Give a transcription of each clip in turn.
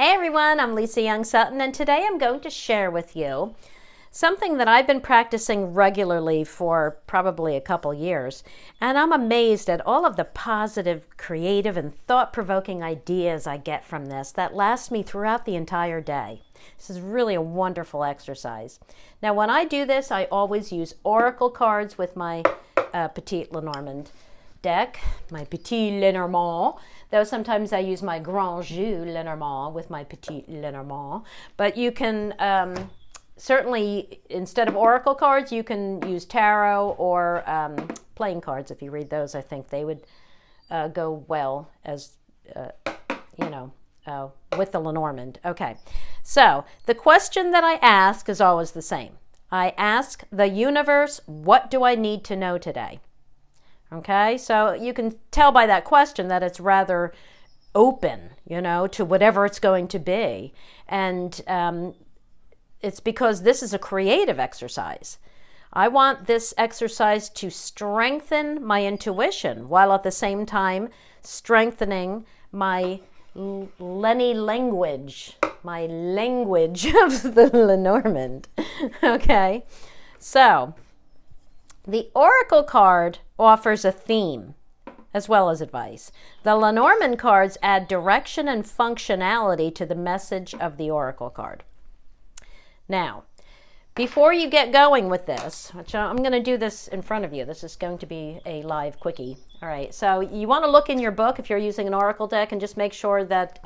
Hey everyone, I'm Lisa Young Sutton, and today I'm going to share with you something that I've been practicing regularly for probably a couple years, and I'm amazed at all of the positive, creative, and thought-provoking ideas I get from this that last me throughout the entire day. This is really a wonderful exercise. Now, when I do this, I always use oracle cards with my Petit Lenormand deck, my Petit Lenormand, though sometimes I use my Grand Jeu Lenormand with my Petit Lenormand. But you can certainly, instead of oracle cards, you can use tarot or playing cards. If you read those, I think they would go well as, with the Lenormand. Okay, so the question that I ask is always the same. I ask the universe, what do I need to know today? Okay, so you can tell by that question that it's rather open, to whatever it's going to be. And it's because this is a creative exercise. I want this exercise to strengthen my intuition while at the same time strengthening my language of the Lenormand. Okay, so the oracle card offers a theme as well as advice. The Lenormand cards add direction and functionality to the message of the oracle card. Now, before you get going with this, which I'm going to do this in front of you. This is going to be a live quickie. All right, so you want to look in your book if you're using an oracle deck and just make sure that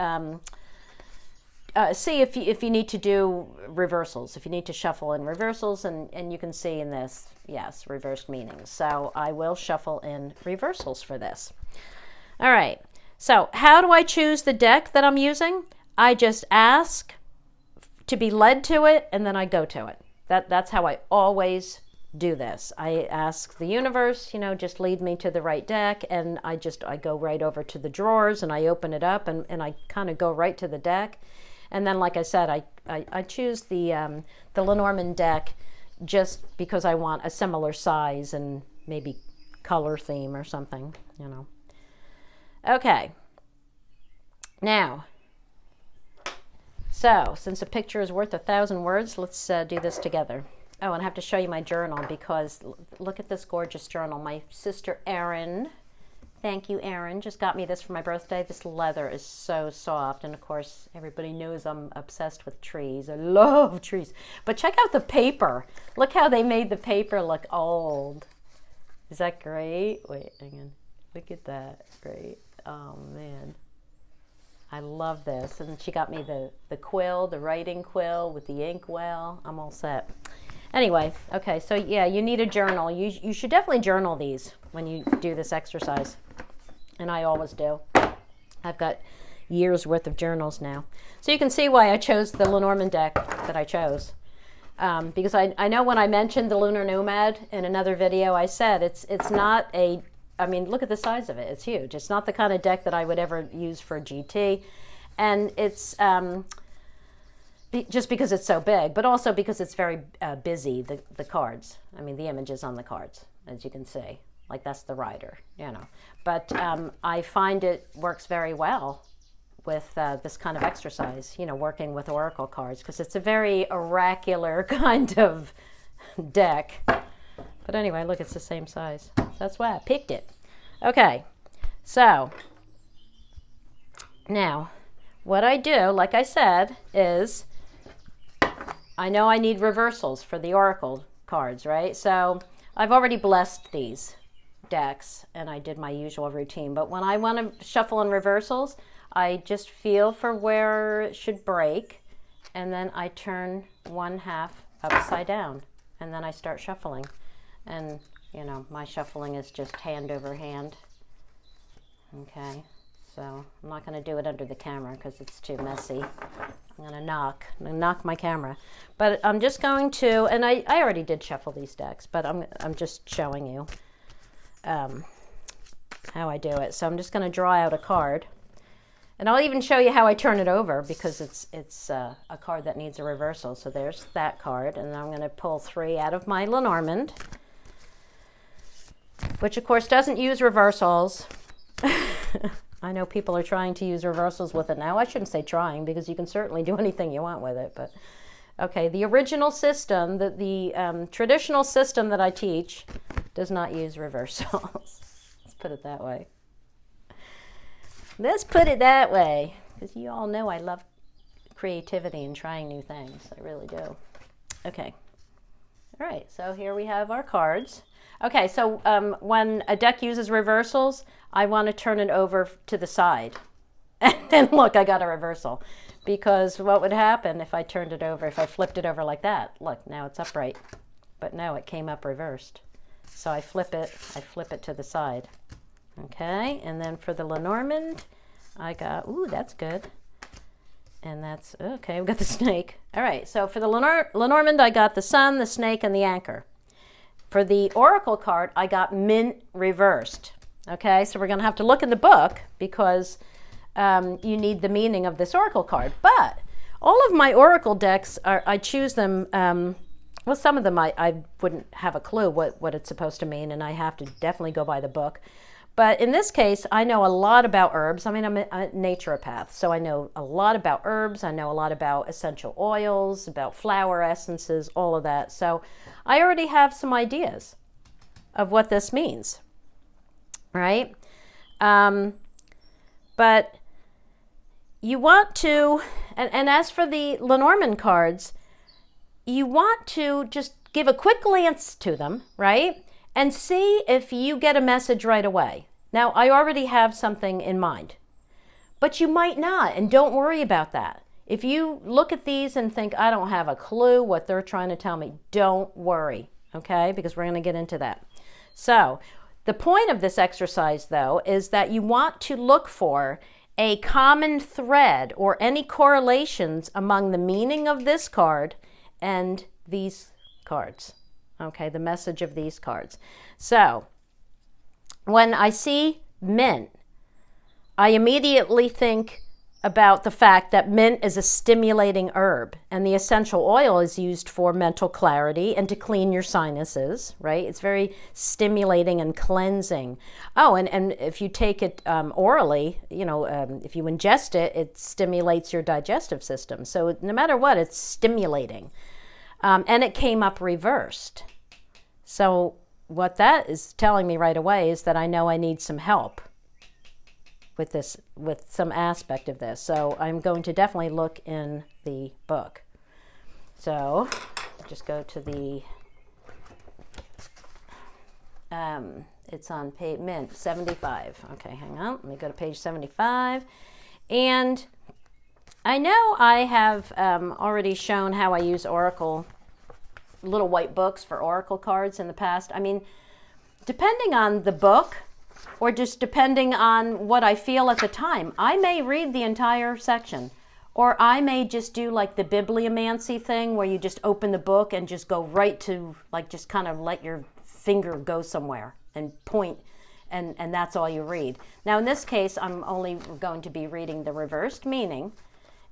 see if you need to do reversals, if you need to shuffle in reversals, and you can see in this, yes, reversed meanings. So I will shuffle in reversals for this. All right, so how do I choose the deck that I'm using? I just ask to be led to it, and then I go to it. That's how I always do this. I ask the universe, just lead me to the right deck, and I go right over to the drawers, and I open it up, and I kind of go right to the deck. And then, like I said, I choose the Lenormand deck just because I want a similar size and maybe color theme or something, Okay. Now, so since a picture is worth 1,000 words, let's do this together. Oh, and I have to show you my journal because look at this gorgeous journal. My sister Erin, thank you, Erin, just got me this for my birthday. This leather is so soft. And of course, everybody knows I'm obsessed with trees. I love trees. But check out the paper. Look how they made the paper look old. Is that great? Wait, hang on. Look at that. Great. Oh, man. I love this. And she got me the quill, the writing quill with the ink well. I'm all set. Anyway, okay, so yeah, you need a journal. You should definitely journal these when you do this exercise. And I always do. I've got years worth of journals now. So you can see why I chose the Lenormand deck that I chose. Because I know when I mentioned the Lunar Nomad in another video, I said it's not a, look at the size of it. It's huge. It's not the kind of deck that I would ever use for GT. And it's just because it's so big, but also because it's very busy, the cards. The images on the cards, as you can see. Like that's the rider, But I find it works very well with this kind of exercise, working with oracle cards, because it's a very oracular kind of deck. But anyway, look, it's the same size. That's why I picked it. Okay, so now what I do, like I said, is I know I need reversals for the oracle cards, right? So I've already blessed these decks and I did my usual routine, but when I want to shuffle in reversals, I just feel for where it should break, and then I turn one half upside down, and then I start shuffling. And my shuffling is just hand over hand. Okay, so I'm not going to do it under the camera because it's too messy. I'm going to knock my camera. But I'm just going to, and I already did shuffle these decks, but I'm just showing you how I do it. So I'm just going to draw out a card. And I'll even show you how I turn it over because it's a card that needs a reversal. So there's that card, and I'm going to pull 3 out of my Lenormand, which of course doesn't use reversals. I know people are trying to use reversals with it now. I shouldn't say trying, because you can certainly do anything you want with it. But okay, the original system, the traditional system that I teach does not use reversals. Let's put it that way. Let's put it that way, because you all know I love creativity and trying new things. I really do. Okay. All right, so here we have our cards. Okay, so when a deck uses reversals, I want to turn it over to the side. And look, I got a reversal. Because what would happen if I turned it over, if I flipped it over like that? Look, now it's upright. But no, it came up reversed. So I flip it to the side. Okay, and then for the Lenormand, I got, ooh, that's good. And that's, okay, we've got the snake. All right, so for the Lenormand, I got the sun, the snake, and the anchor. For the oracle card, I got mint reversed. Okay, so we're going to have to look in the book, because you need the meaning of this oracle card. But all of my oracle decks, I choose them, well, some of them I wouldn't have a clue what it's supposed to mean, and I have to definitely go by the book. But in this case, I know a lot about herbs. I mean, I'm a naturopath, so I know a lot about herbs. I know a lot about essential oils, about flower essences, all of that. So I already have some ideas of what this means, right? But you want to, and as for the Lenormand cards, you want to just give a quick glance to them, right? And see if you get a message right away. Now, I already have something in mind, but you might not, and don't worry about that. If you look at these and think, I don't have a clue what they're trying to tell me, don't worry, okay? Because we're going to get into that. So, the point of this exercise, though, is that you want to look for a common thread or any correlations among the meaning of this card and these cards. Okay, the message of these cards. So, when I see mint, I immediately think about the fact that mint is a stimulating herb, and the essential oil is used for mental clarity and to clean your sinuses, right? It's very stimulating and cleansing. Oh, and if you take it orally, you know, if you ingest it, it stimulates your digestive system. So no matter what, it's stimulating. And it came up reversed. So what that is telling me right away is that I know I need some help with this, with some aspect of this. So I'm going to definitely look in the book. So just go to the, it's on page mint 75. Okay, hang on. Let me go to page 75. And I know I have already shown how I use Oracle, little white books for Oracle cards in the past. I mean, depending on the book or just depending on what I feel at the time, I may read the entire section, or I may just do like the bibliomancy thing where you just open the book and just go right to, like, just kind of let your finger go somewhere and point, and that's all you read. Now in this case, I'm only going to be reading the reversed meaning.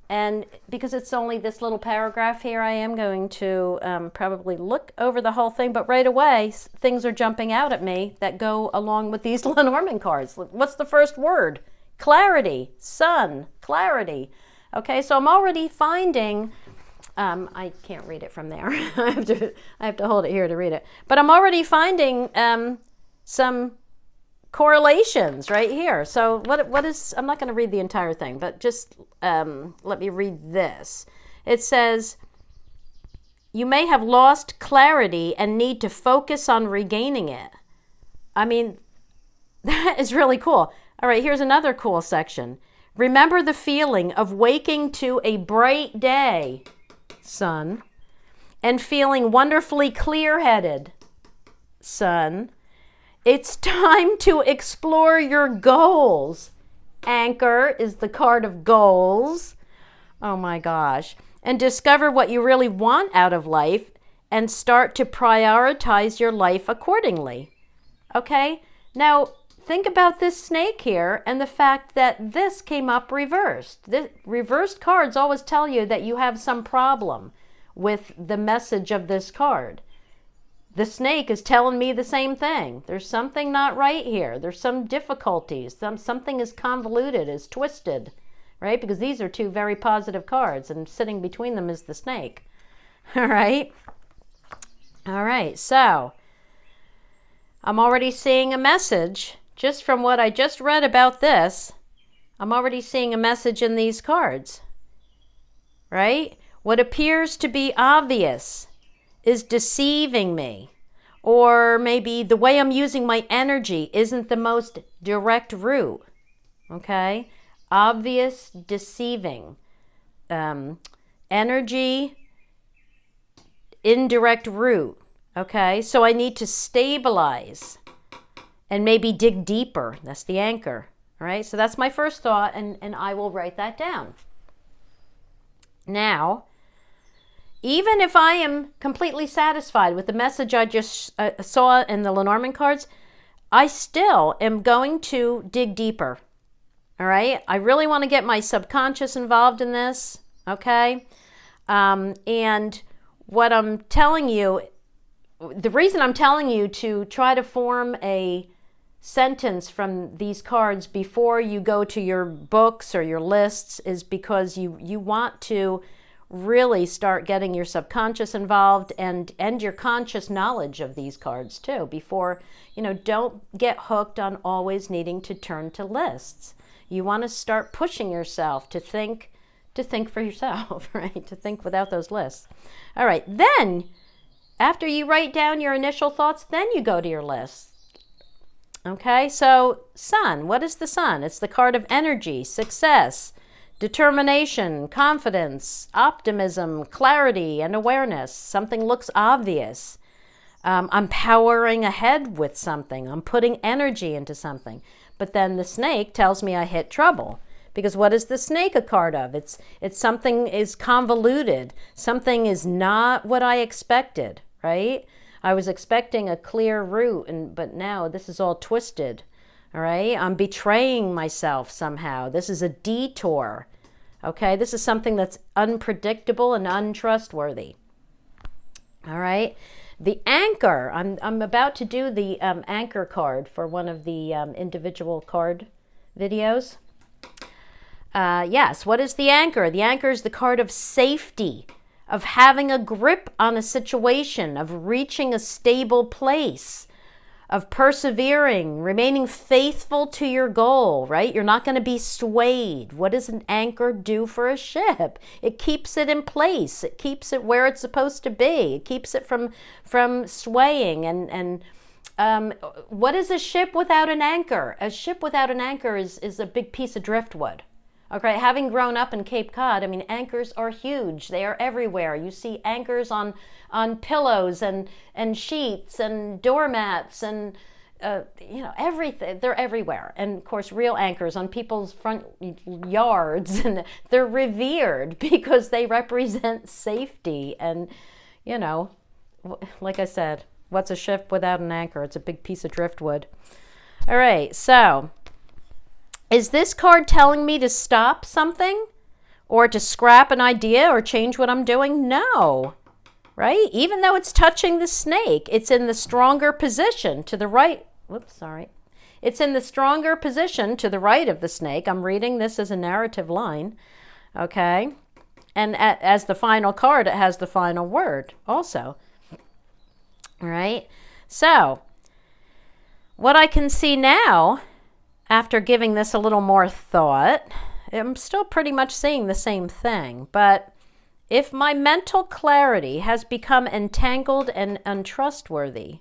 And because it's only this little paragraph here, I am going to probably look over the whole thing. But right away, things are jumping out at me that go along with these Lenormand cards. What's the first word? Clarity. Sun. Clarity. Okay, so I'm already finding, I can't read it from there. I have to hold it here to read it. But I'm already finding some correlations right here. So what is, I'm not going to read the entire thing, but just let me read this. It says, you may have lost clarity and need to focus on regaining it. I mean, that is really cool. All right, here's another cool section. Remember the feeling of waking to a bright day, sun, and feeling wonderfully clear-headed, sun. It's time to explore your goals. Anchor is the card of goals. Oh my gosh. And discover what you really want out of life and start to prioritize your life accordingly. Okay? Now, think about this snake here and the fact that this came up reversed. The reversed cards always tell you that you have some problem with the message of this card. the snake is telling me the same thing. There's something not right here. There's some difficulties. Something is convoluted, is twisted, right? Because these are two very positive cards, and sitting between them is the snake. All right? All right, so I'm already seeing a message. Just from what I just read about this, I'm already seeing a message in these cards, right? What appears to be obvious is deceiving me. Or maybe the way I'm using my energy isn't the most direct route, okay? Obvious, deceiving. Energy, indirect route, okay? So I need to stabilize and maybe dig deeper. That's the anchor, all right? So that's my first thought, and I will write that down. Now, even if I am completely satisfied with the message I just saw in the Lenormand cards, I still am going to dig deeper, all right? I really want to get my subconscious involved in this, okay? And what I'm telling you, the reason I'm telling you to try to form a sentence from these cards before you go to your books or your lists is because you want to really start getting your subconscious involved and your conscious knowledge of these cards too before, don't get hooked on always needing to turn to lists. You want to start pushing yourself to think for yourself, right? To think without those lists. All right, then after you write down your initial thoughts, then you go to your lists. Okay, so Sun, what is the Sun? It's the card of energy, success, determination, confidence, optimism, clarity, and awareness. Something looks obvious. I'm powering ahead with something. I'm putting energy into something. But then the snake tells me I hit trouble. Because what is the snake a card of? It's something is convoluted. Something is not what I expected, right? I was expecting a clear route, but now this is all twisted, all right? I'm betraying myself somehow. This is a detour, okay? This is something that's unpredictable and untrustworthy, all right? The anchor, I'm about to do the anchor card for one of the individual card videos. Yes, what is the anchor? The anchor is the card of safety, of having a grip on a situation, of reaching a stable place, of persevering, remaining faithful to your goal, right? You're not going to be swayed. What does an anchor do for a ship? It keeps it in place. It keeps it where it's supposed to be. It keeps it from swaying. And what is a ship without an anchor? A ship without an anchor is a big piece of driftwood. Okay, having grown up in Cape Cod, I mean, anchors are huge. They are everywhere. You see anchors on pillows and sheets and doormats and, everything. They're everywhere. And, of course, real anchors on people's front yards. And they're revered because they represent safety. And, like I said, what's a ship without an anchor? It's a big piece of driftwood. All right, so is this card telling me to stop something or to scrap an idea or change what I'm doing? No, right? Even though it's touching the snake, it's in the stronger position to the right. Whoops, sorry. It's in the stronger position to the right of the snake. I'm reading this as a narrative line, okay? And as the final card, it has the final word also, all right? So what I can see now, after giving this a little more thought, I'm still pretty much seeing the same thing. But if my mental clarity has become entangled and untrustworthy,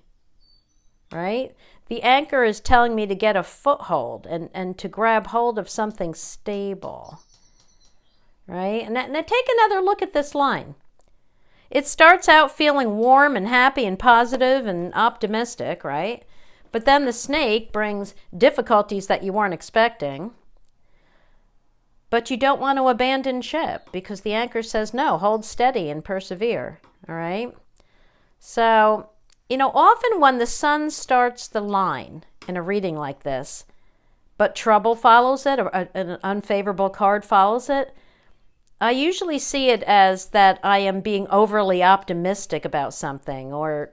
right? The anchor is telling me to get a foothold and to grab hold of something stable, right? And now take another look at this line. It starts out feeling warm and happy and positive and optimistic, right? But then the snake brings difficulties that you weren't expecting. But you don't want to abandon ship because the anchor says, no, hold steady and persevere, all right? So, often when the sun starts the line in a reading like this, but trouble follows it, or an unfavorable card follows it, I usually see it as that I am being overly optimistic about something, or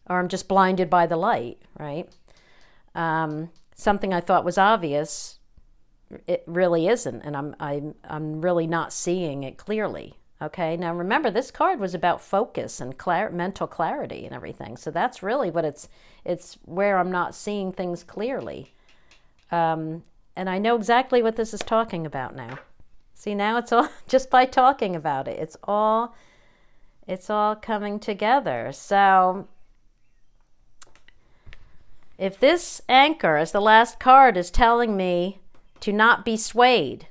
I'm just blinded by the light, right? Something I thought was obvious, it really isn't, and I'm really not seeing it clearly. Okay, now remember, this card was about focus and mental clarity and everything. So that's really what it's where I'm not seeing things clearly. And I know exactly what this is talking about now. See, now it's all just by talking about it. It's all coming together. So if this anchor as the last card is telling me to not be swayed,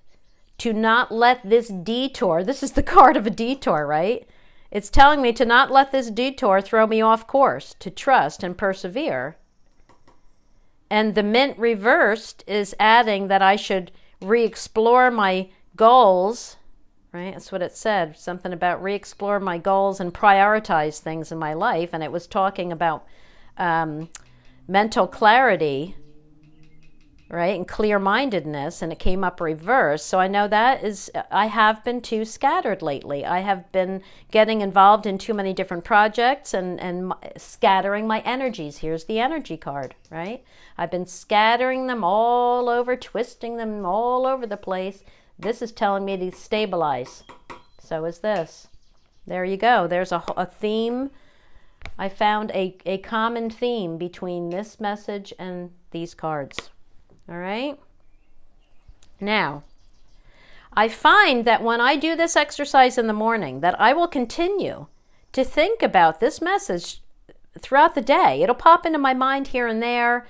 to not let this detour, this is the card of a detour, right? It's telling me to not let this detour throw me off course, to trust and persevere. And the Mint reversed is adding that I should re-explore my goals, right? That's what it said, something about re-explore my goals and prioritize things in my life. And it was talking about mental clarity, right, and clear-mindedness, and it came up reverse. So I know that is, I have been too scattered lately. I have been getting involved in too many different projects and scattering my energies. Here's the energy card, right? I've been scattering them all over, twisting them all over the place. This is telling me to stabilize. So is this. There you go. There's a theme. I found a common theme between this message and these cards. All right. Now, I find that when I do this exercise in the morning, that I will continue to think about this message throughout the day. It'll pop into my mind here and there.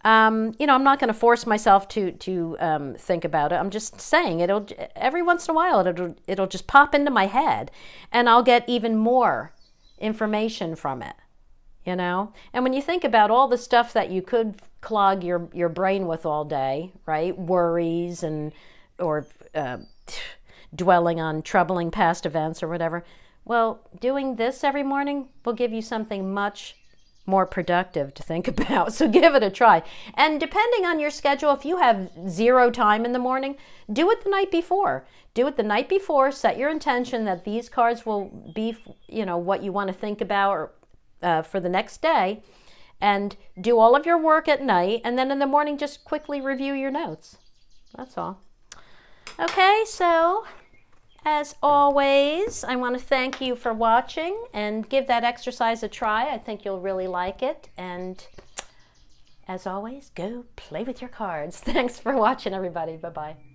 I'm not going to force myself to think about it. I'm just saying every once in a while it'll just pop into my head, and I'll get even more information from it. And when you think about all the stuff that you could clog your brain with all day, right? Worries or dwelling on troubling past events or whatever. Well, doing this every morning will give you something much more productive to think about. So give it a try. And depending on your schedule, if you have 0 time in the morning, do it the night before. Do it the night before. Set your intention that these cards will be, what you want to think about for the next day. And do all of your work at night. And then in the morning, just quickly review your notes. That's all. Okay, so as always, I want to thank you for watching and give that exercise a try. I think you'll really like it. And as always, go play with your cards. Thanks for watching, everybody. Bye-bye.